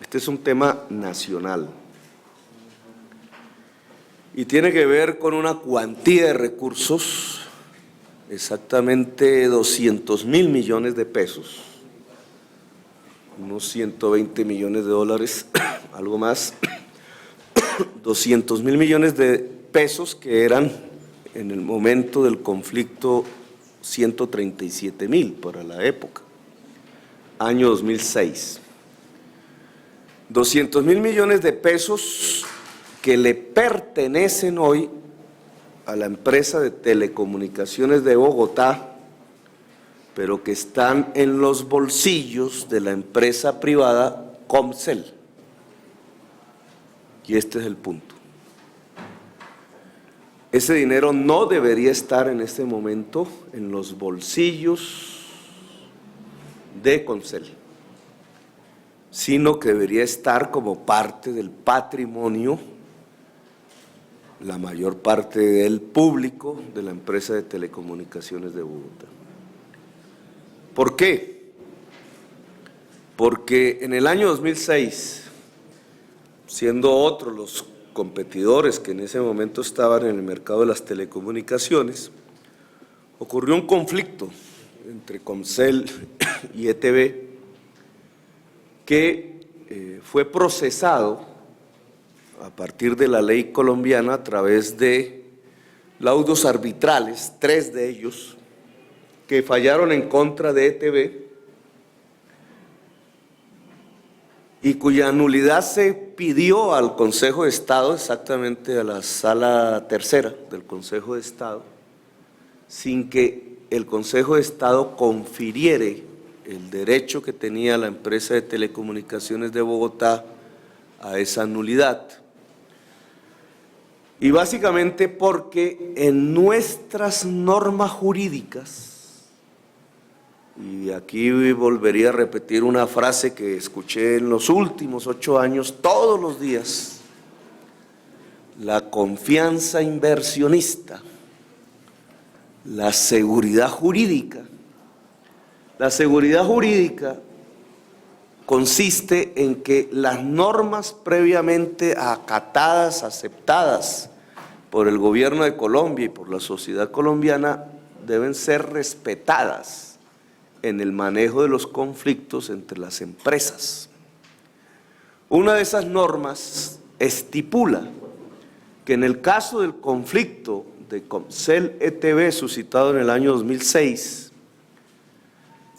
Este es un tema nacional y tiene que ver con una cuantía de recursos, exactamente 200.000 millones de pesos, unos 120 millones de dólares, algo más, 200.000 millones de pesos que eran en el momento del conflicto 137.000 para la época, año 2006. 200.000 millones de pesos que le pertenecen hoy a la empresa de telecomunicaciones de Bogotá, pero que están en los bolsillos de la empresa privada Comcel. Y este es el punto. Ese dinero no debería estar en este momento en los bolsillos de Comcel, sino que debería estar como parte del patrimonio, la mayor parte del público de la empresa de telecomunicaciones de Bogotá. ¿Por qué? Porque en el año 2006, siendo otros los competidores que en ese momento estaban en el mercado de las telecomunicaciones, ocurrió un conflicto entre Comcel y ETB que fue procesado a partir de la ley colombiana a través de laudos arbitrales, 3 de ellos, que fallaron en contra de ETB y cuya nulidad se pidió al Consejo de Estado, exactamente a la Sala Tercera del Consejo de Estado, sin que el Consejo de Estado confiriere el derecho que tenía la empresa de telecomunicaciones de Bogotá a esa nulidad. Y básicamente porque en nuestras normas jurídicas, y aquí volvería a repetir una frase que escuché en los últimos 8 años todos los días, la confianza inversionista, la seguridad jurídica. La seguridad jurídica consiste en que las normas previamente acatadas, aceptadas por el gobierno de Colombia y por la sociedad colombiana deben ser respetadas en el manejo de los conflictos entre las empresas. Una de esas normas estipula que en el caso del conflicto de Comcel-ETB suscitado en el año 2006,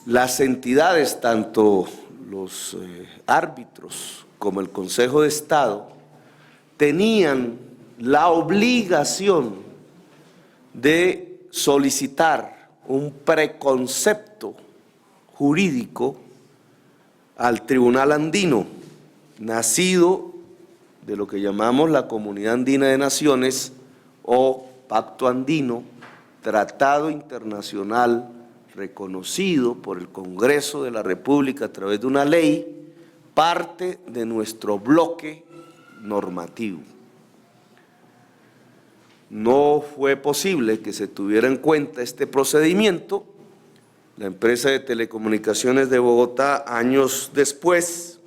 las entidades, tanto los árbitros como el Consejo de Estado, tenían la obligación de solicitar un preconcepto jurídico al Tribunal Andino, nacido de lo que llamamos la Comunidad Andina de Naciones o Pacto Andino, tratado internacional reconocido por el Congreso de la República a través de una ley, parte de nuestro bloque normativo. No fue posible que se tuviera en cuenta este procedimiento. La empresa de telecomunicaciones de Bogotá, años después,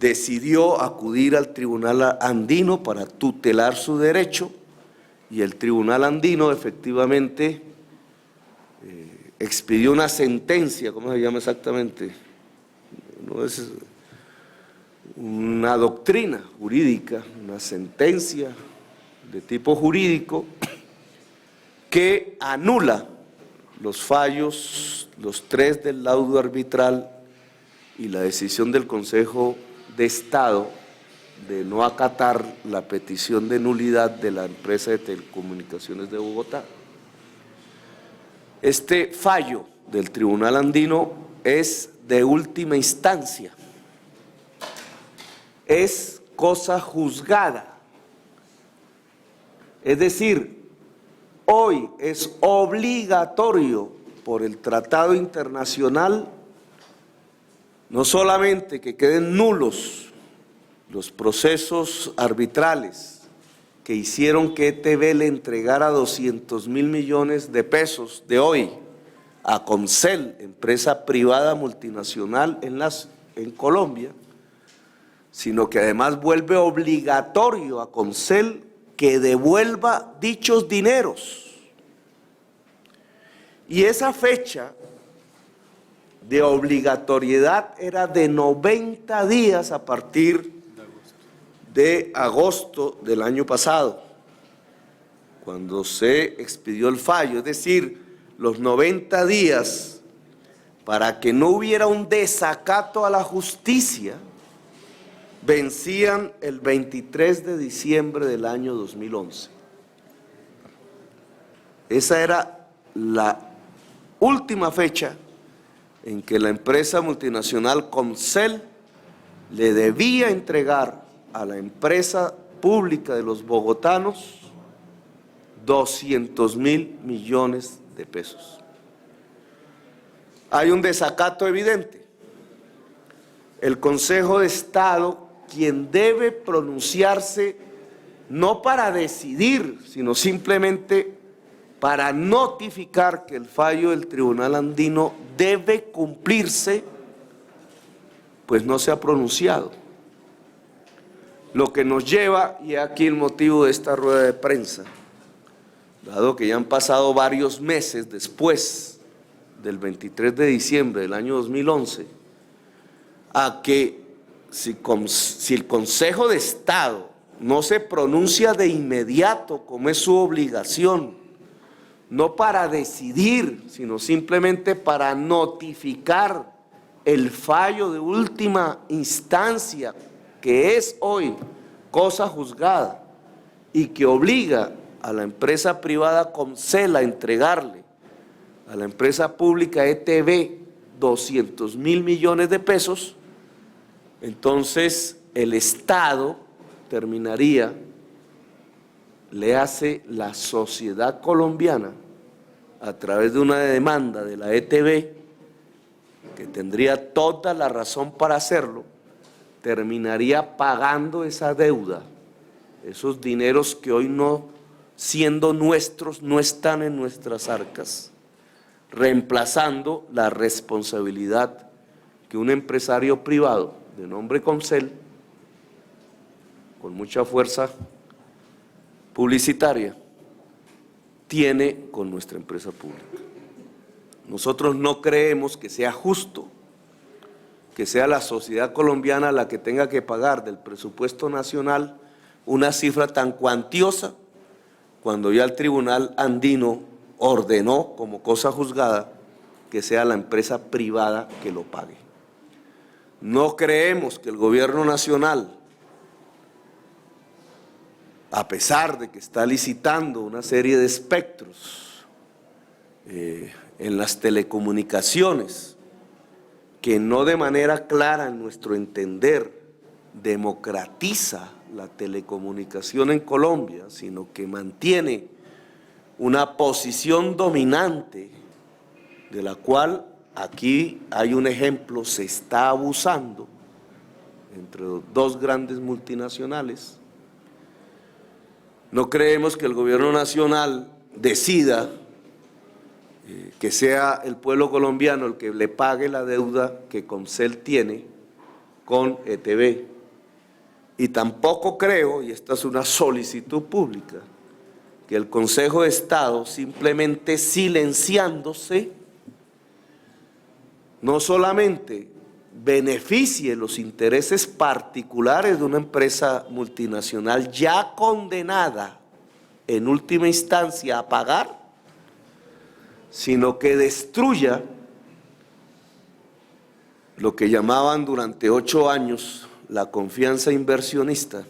decidió acudir al Tribunal Andino para tutelar su derecho, y el Tribunal Andino efectivamente expidió una sentencia. ¿Cómo se llama exactamente? No es una doctrina jurídica, una sentencia de tipo jurídico que anula los fallos, los 3 del laudo arbitral y la decisión del Consejo de Estado de no acatar la petición de nulidad de la empresa de telecomunicaciones de Bogotá. Este fallo del Tribunal Andino es de última instancia, es cosa juzgada, es decir, hoy es obligatorio por el tratado internacional no solamente que queden nulos los procesos arbitrales que hicieron que ETB le entregara 200.000 millones de pesos de hoy a Comcel, empresa privada multinacional en las en Colombia, sino que además vuelve obligatorio a Comcel que devuelva dichos dineros. Y esa fecha de obligatoriedad era de 90 días a partir de agosto del año pasado, cuando se expidió el fallo, es decir, los 90 días para que no hubiera un desacato a la justicia, vencían el 23 de diciembre del año 2011. Esa era la última fecha en que la empresa multinacional Comcel le debía entregar a la empresa pública de los bogotanos 200.000 millones de pesos. Hay un desacato evidente. El Consejo de Estado, quien debe pronunciarse no para decidir, sino simplemente para notificar que el fallo del Tribunal Andino debe cumplirse, pues no se ha pronunciado. Lo que nos lleva, y aquí el motivo de esta rueda de prensa, dado que ya han pasado varios meses después del 23 de diciembre del año 2011, a que si el Consejo de Estado no se pronuncia de inmediato, como es su obligación, no para decidir, sino simplemente para notificar el fallo de última instancia, que es hoy cosa juzgada y que obliga a la empresa privada Comcel a entregarle a la empresa pública ETB 200.000 millones de pesos, entonces el Estado terminaría, le hace la sociedad colombiana a través de una demanda de la ETB, que tendría toda la razón para hacerlo, terminaría pagando esa deuda, esos dineros que hoy no, siendo nuestros, no están en nuestras arcas, reemplazando la responsabilidad que un empresario privado de nombre Comcel, con mucha fuerza publicitaria, tiene con nuestra empresa pública. Nosotros no creemos que sea justo que sea la sociedad colombiana la que tenga que pagar del presupuesto nacional una cifra tan cuantiosa, cuando ya el Tribunal Andino ordenó como cosa juzgada que sea la empresa privada que lo pague. No creemos que el gobierno nacional, a pesar de que está licitando una serie de espectros en las telecomunicaciones, que no de manera clara en nuestro entender democratiza la telecomunicación en Colombia, sino que mantiene una posición dominante de la cual aquí hay un ejemplo, se está abusando entre dos grandes multinacionales. No creemos que el gobierno nacional decida que sea el pueblo colombiano el que le pague la deuda que Comcel tiene con ETB. Y tampoco creo, y esta es una solicitud pública, que el Consejo de Estado, simplemente silenciándose, no solamente beneficie los intereses particulares de una empresa multinacional ya condenada en última instancia a pagar, sino que destruya lo que llamaban durante 8 años la confianza inversionista,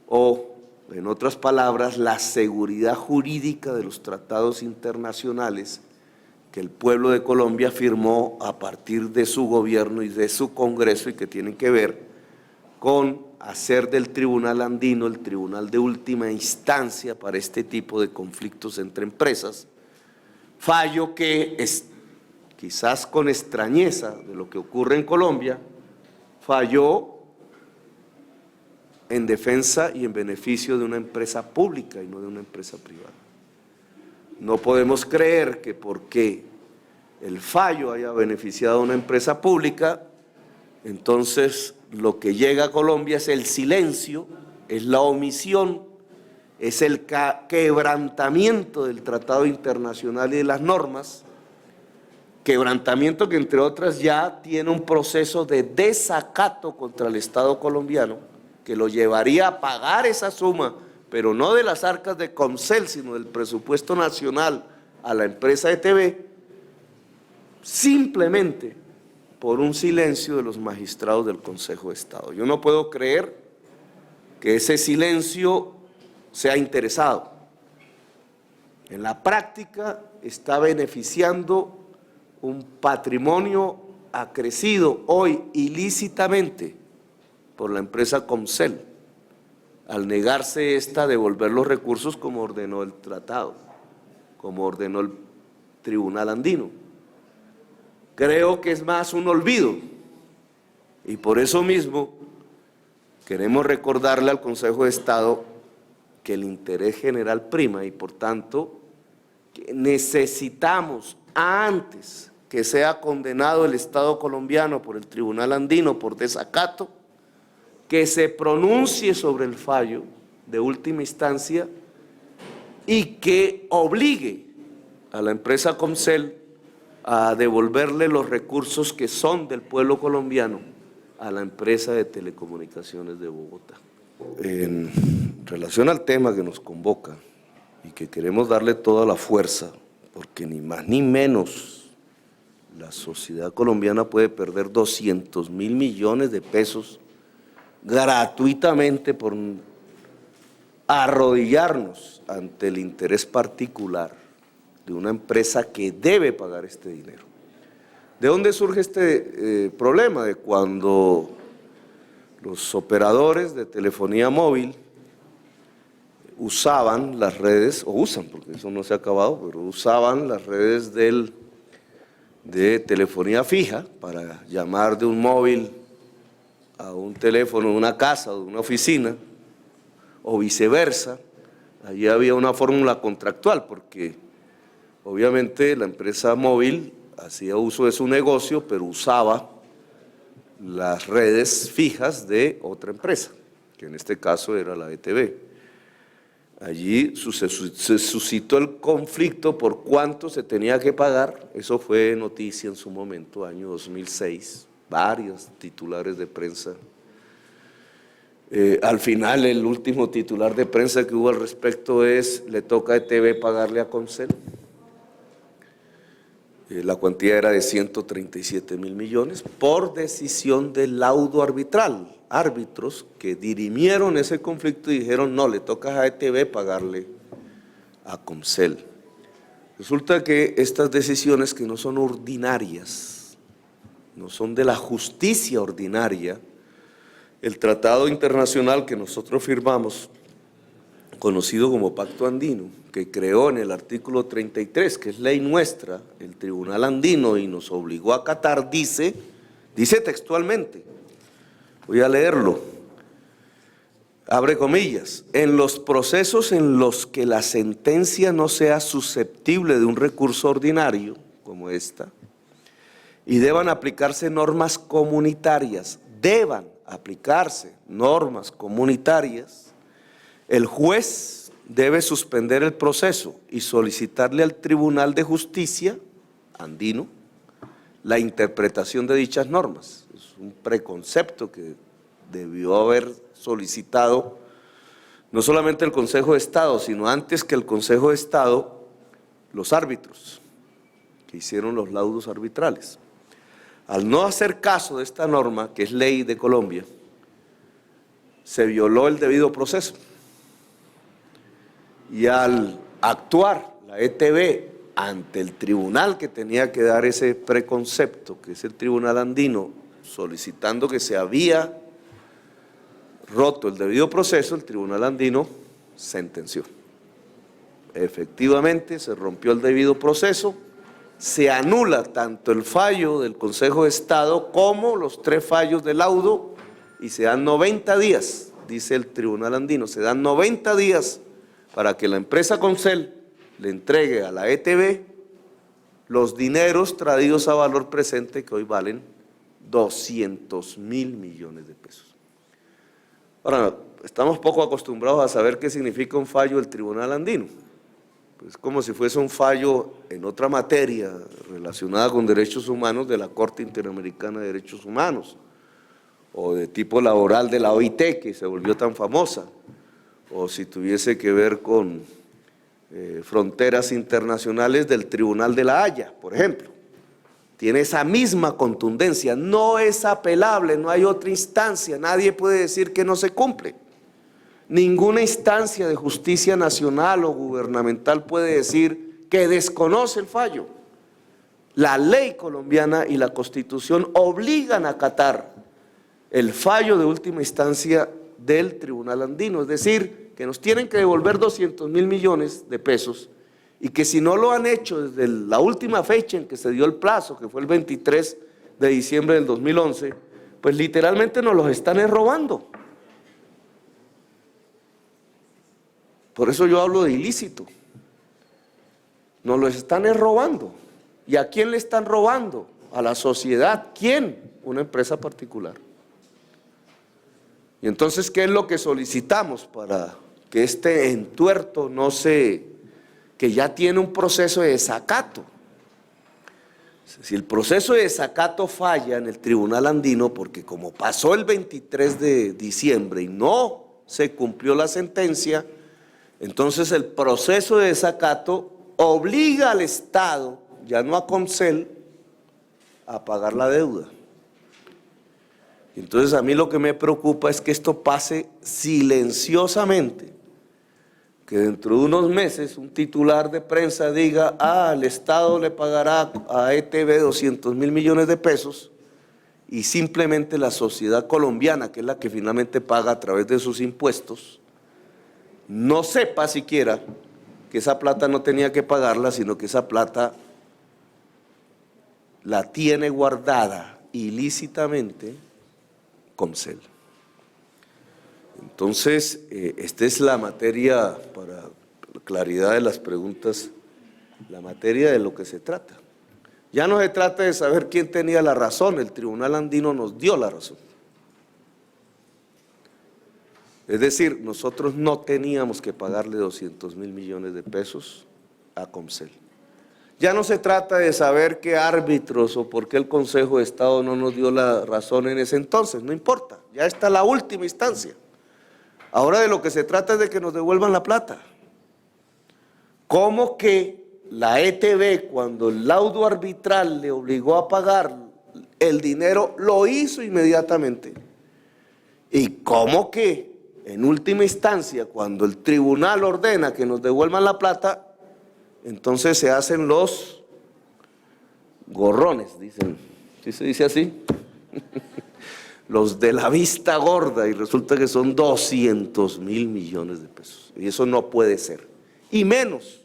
o, en otras palabras, la seguridad jurídica de los tratados internacionales que el pueblo de Colombia firmó a partir de su gobierno y de su Congreso, y que tienen que ver con hacer del Tribunal Andino el tribunal de última instancia para este tipo de conflictos entre empresas. Fallo que es, quizás con extrañeza de lo que ocurre en Colombia, falló en defensa y en beneficio de una empresa pública y no de una empresa privada. No podemos creer que porque el fallo haya beneficiado a una empresa pública, Entonces, lo que llega a Colombia es el silencio, es la omisión, es el quebrantamiento del tratado internacional y de las normas, quebrantamiento que entre otras ya tiene un proceso de desacato contra el Estado colombiano, que lo llevaría a pagar esa suma, pero no de las arcas de Comcel, sino del presupuesto nacional a la empresa ETB, simplemente por un silencio de los magistrados del Consejo de Estado. Yo no puedo creer que ese silencio sea interesado. En la práctica está beneficiando un patrimonio acrecido hoy ilícitamente por la empresa Comcel, al negarse esta a devolver los recursos como ordenó el tratado, como ordenó el Tribunal Andino. Creo que es más un olvido, y por eso mismo queremos recordarle al Consejo de Estado que el interés general prima y por tanto que necesitamos antes que sea condenado el Estado colombiano por el Tribunal Andino por desacato, que se pronuncie sobre el fallo de última instancia y que obligue a la empresa Comcel a devolverle los recursos que son del pueblo colombiano a la empresa de telecomunicaciones de Bogotá. En relación al tema que nos convoca y que queremos darle toda la fuerza, porque ni más ni menos la sociedad colombiana puede perder 200.000 millones de pesos gratuitamente por arrodillarnos ante el interés particular de una empresa que debe pagar este dinero. ¿De dónde surge este problema? De cuando los operadores de telefonía móvil usaban las redes, o usan, porque eso no se ha acabado, pero usaban las redes de telefonía fija para llamar de un móvil a un teléfono de una casa o de una oficina, o viceversa. Allí había una fórmula contractual, porque obviamente la empresa móvil hacía uso de su negocio, pero usaba las redes fijas de otra empresa, que en este caso era la ETB. Allí se suscitó el conflicto por cuánto se tenía que pagar. Eso fue noticia en su momento, año 2006, varios titulares de prensa. Al final, el último titular de prensa que hubo al respecto es: le toca a ETB pagarle a Comcel. La cuantía era de 137.000 millones por decisión del laudo arbitral. Árbitros que dirimieron ese conflicto y dijeron: no, le toca a ETB pagarle a Comcel. Resulta que estas decisiones, que no son ordinarias, no son de la justicia ordinaria, el tratado internacional que nosotros firmamos, conocido como Pacto Andino, que creó en el artículo 33, que es ley nuestra, el Tribunal Andino, y nos obligó a acatar, dice textualmente, voy a leerlo, abre comillas: en los procesos en los que la sentencia no sea susceptible de un recurso ordinario, como esta, y deban aplicarse normas comunitarias, el juez debe suspender el proceso y solicitarle al Tribunal de Justicia andino la interpretación de dichas normas. Es un preconcepto que debió haber solicitado no solamente el Consejo de Estado, sino antes que el Consejo de Estado, los árbitros que hicieron los laudos arbitrales. Al no hacer caso de esta norma, que es ley de Colombia, se violó el debido proceso. Y al actuar la ETB ante el tribunal que tenía que dar ese preconcepto, que es el Tribunal Andino, solicitando que se había roto el debido proceso, el Tribunal Andino sentenció. Efectivamente, se rompió el debido proceso, se anula tanto el fallo del Consejo de Estado como los 3 fallos del laudo y se dan 90 días, dice el Tribunal Andino, se dan 90 días para que la empresa Comcel le entregue a la ETB los dineros traídos a valor presente, que hoy valen 200.000 millones de pesos. Ahora, estamos poco acostumbrados a saber qué significa un fallo del Tribunal Andino. Es como si fuese un fallo en otra materia relacionada con derechos humanos de la Corte Interamericana de Derechos Humanos, o de tipo laboral de la OIT, que se volvió tan famosa, o si tuviese que ver con fronteras internacionales del Tribunal de la Haya, por ejemplo. Tiene esa misma contundencia, no es apelable, no hay otra instancia, nadie puede decir que no se cumple. Ninguna instancia de justicia nacional o gubernamental puede decir que desconoce el fallo. La ley colombiana y la Constitución obligan a acatar el fallo de última instancia del Tribunal Andino, es decir, que nos tienen que devolver 200.000 millones de pesos y que si no lo han hecho desde la última fecha en que se dio el plazo, que fue el 23 de diciembre del 2011, pues literalmente nos los están robando. Por eso yo hablo de ilícito. Nos los están robando. ¿Y a quién le están robando? A la sociedad. ¿Quién? Una empresa particular. Y entonces, ¿qué es lo que solicitamos para que este entuerto no se, que ya tiene un proceso de desacato? Si el proceso de desacato falla en el Tribunal Andino, porque como pasó el 23 de diciembre y no se cumplió la sentencia, entonces el proceso de desacato obliga al Estado, ya no a Comcel, a pagar la deuda. Entonces a mí lo que me preocupa es que esto pase silenciosamente, que dentro de unos meses un titular de prensa diga, el Estado le pagará a ETB 200.000 millones de pesos, y simplemente la sociedad colombiana, que es la que finalmente paga a través de sus impuestos, no sepa siquiera que esa plata no tenía que pagarla, sino que esa plata la tiene guardada ilícitamente Comcel. Entonces, esta es la materia, para la claridad de las preguntas, la materia de lo que se trata. Ya no se trata de saber quién tenía la razón, el Tribunal Andino nos dio la razón. Es decir, nosotros no teníamos que pagarle 200.000 millones de pesos a Comcel. Ya no se trata de saber qué árbitros o por qué el Consejo de Estado no nos dio la razón en ese entonces, no importa, ya está la última instancia. Ahora de lo que se trata es de que nos devuelvan la plata. ¿Cómo que la ETB, cuando el laudo arbitral le obligó a pagar el dinero, lo hizo inmediatamente? ¿Y cómo que en última instancia, cuando el tribunal ordena que nos devuelvan la plata, entonces se hacen los gorrones, dicen? ¿Sí se dice así? Los de la vista gorda, y resulta que son 200.000 millones de pesos. Y eso no puede ser. Y menos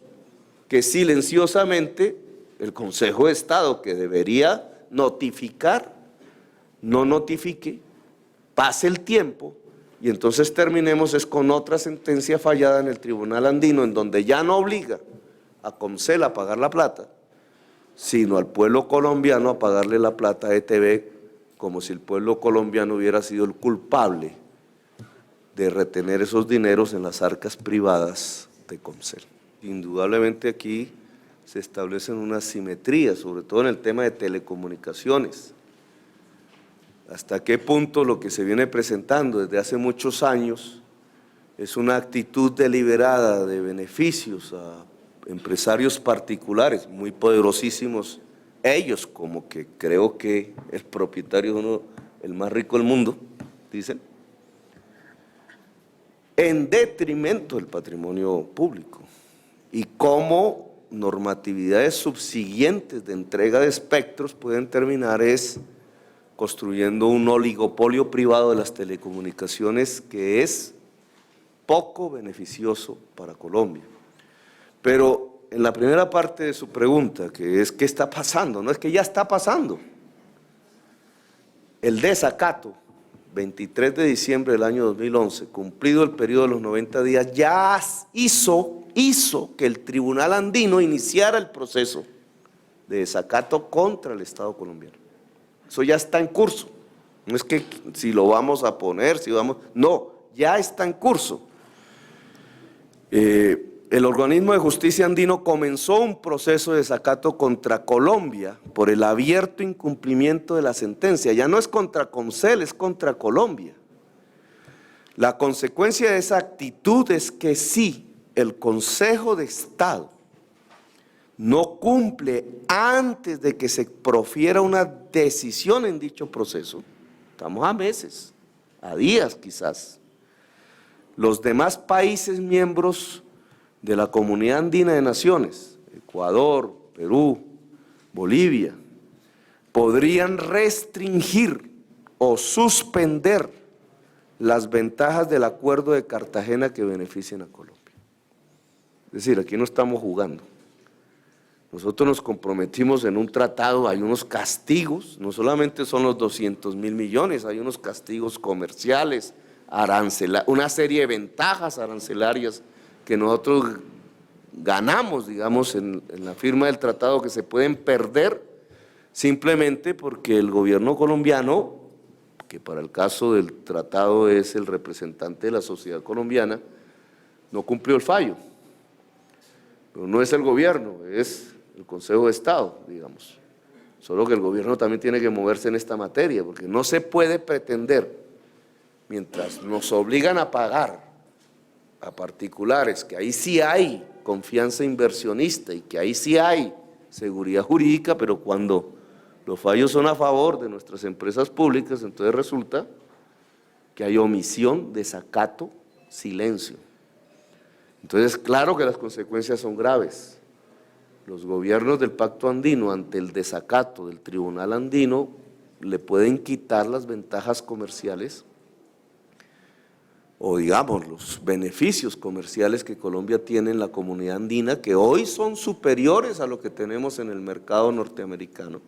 que silenciosamente el Consejo de Estado, que debería notificar, no notifique, pase el tiempo, y entonces terminemos es con otra sentencia fallada en el Tribunal Andino, en donde ya no obliga a Comcel a pagar la plata, sino al pueblo colombiano a pagarle la plata a ETB, como si el pueblo colombiano hubiera sido el culpable de retener esos dineros en las arcas privadas de Comcel. Indudablemente aquí se establecen unas simetrías, sobre todo en el tema de telecomunicaciones. ¿Hasta qué punto lo que se viene presentando desde hace muchos años es una actitud deliberada de beneficios a empresarios particulares, muy poderosísimos ellos, como que creo que el propietario de uno, el más rico del mundo, dicen, en detrimento del patrimonio público? Y cómo normatividades subsiguientes de entrega de espectros pueden terminar construyendo un oligopolio privado de las telecomunicaciones que es poco beneficioso para Colombia. Pero en la primera parte de su pregunta, que es ¿qué está pasando? No es que ya está pasando. El desacato, 23 de diciembre del año 2011, cumplido el periodo de los 90 días, ya hizo que el Tribunal Andino iniciara el proceso de desacato contra el Estado colombiano. eso ya está en curso. No es que si lo vamos a poner, si vamos, no, ya está en curso. El organismo de justicia andino comenzó un proceso de desacato contra Colombia por el abierto incumplimiento de la sentencia. Ya no es contra Comcel, es contra Colombia. La consecuencia de esa actitud es que si el Consejo de Estado no cumple antes de que se profiera una decisión en dicho proceso, estamos a meses, a días quizás, los demás países miembros de la Comunidad Andina de Naciones, Ecuador, Perú, Bolivia, podrían restringir o suspender las ventajas del Acuerdo de Cartagena que beneficien a Colombia. Es decir, aquí no estamos jugando. Nosotros nos comprometimos en un tratado, hay unos castigos, no solamente son los 200.000 millones, hay unos castigos comerciales, una serie de ventajas arancelarias que nosotros ganamos, digamos, en la firma del tratado, que se pueden perder simplemente porque el gobierno colombiano, que para el caso del tratado es el representante de la sociedad colombiana, no cumplió el fallo. Pero no es el gobierno, es el Consejo de Estado, digamos. Solo que el gobierno también tiene que moverse en esta materia, porque no se puede pretender, mientras nos obligan a pagar a particulares, que ahí sí hay confianza inversionista y que ahí sí hay seguridad jurídica, pero cuando los fallos son a favor de nuestras empresas públicas, entonces resulta que hay omisión, desacato, silencio. Entonces, claro que las consecuencias son graves. Los gobiernos del Pacto Andino, ante el desacato del Tribunal Andino, le pueden quitar las ventajas comerciales o, digamos, los beneficios comerciales que Colombia tiene en la comunidad andina, que hoy son superiores a lo que tenemos en el mercado norteamericano.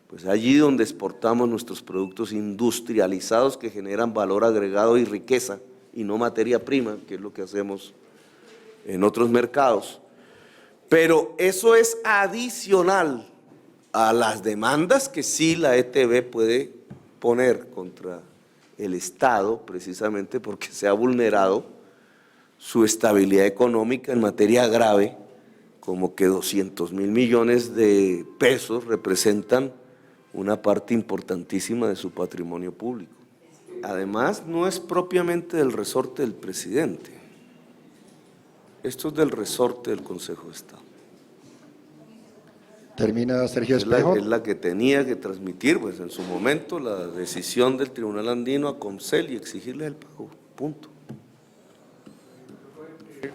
Pues allí donde exportamos nuestros productos industrializados que generan valor agregado y riqueza, y no materia prima, que es lo que hacemos en otros mercados. Pero eso es adicional a las demandas que sí la ETB puede poner contra el Estado, precisamente porque se ha vulnerado su estabilidad económica en materia grave, como que 200.000 millones de pesos representan una parte importantísima de su patrimonio público. Además, no es propiamente del resorte del presidente, esto es del resorte del Consejo de Estado. Termina Sergio Espejo. Es la que tenía que transmitir, pues en su momento, la decisión del Tribunal Andino a Comcel y exigirle el pago, punto.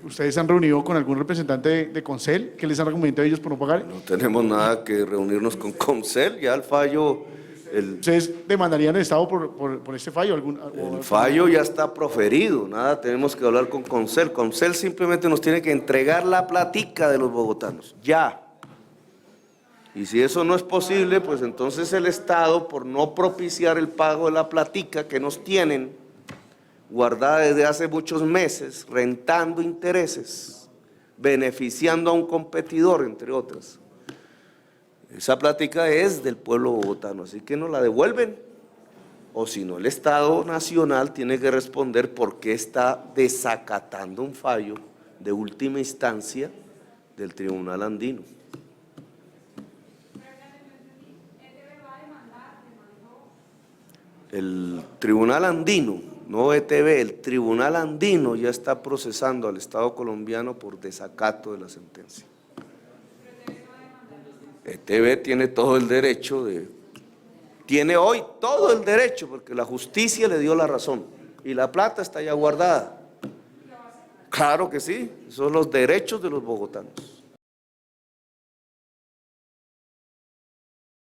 ¿Ustedes se han reunido con algún representante de Comcel? ¿Qué les han argumentado ellos por no pagar? No tenemos nada que reunirnos con Comcel, ya el fallo… ¿Ustedes demandarían al Estado por este fallo? El fallo ya está proferido, nada tenemos que hablar con Comcel. Comcel simplemente nos tiene que entregar la platica de los bogotanos, ya. Y si eso no es posible, pues entonces el Estado, por no propiciar el pago de la platica que nos tienen guardada desde hace muchos meses, rentando intereses, beneficiando a un competidor, entre otras. Esa plática es del pueblo bogotano, así que nos la devuelven. O si no, el Estado Nacional tiene que responder por qué está desacatando un fallo de última instancia del Tribunal Andino. El Tribunal Andino, no ETB, el Tribunal Andino ya está procesando al Estado colombiano por desacato de la sentencia. ETB tiene todo el derecho tiene hoy todo el derecho, porque la justicia le dio la razón y la plata está ya guardada. Claro que sí, son los derechos de los bogotanos.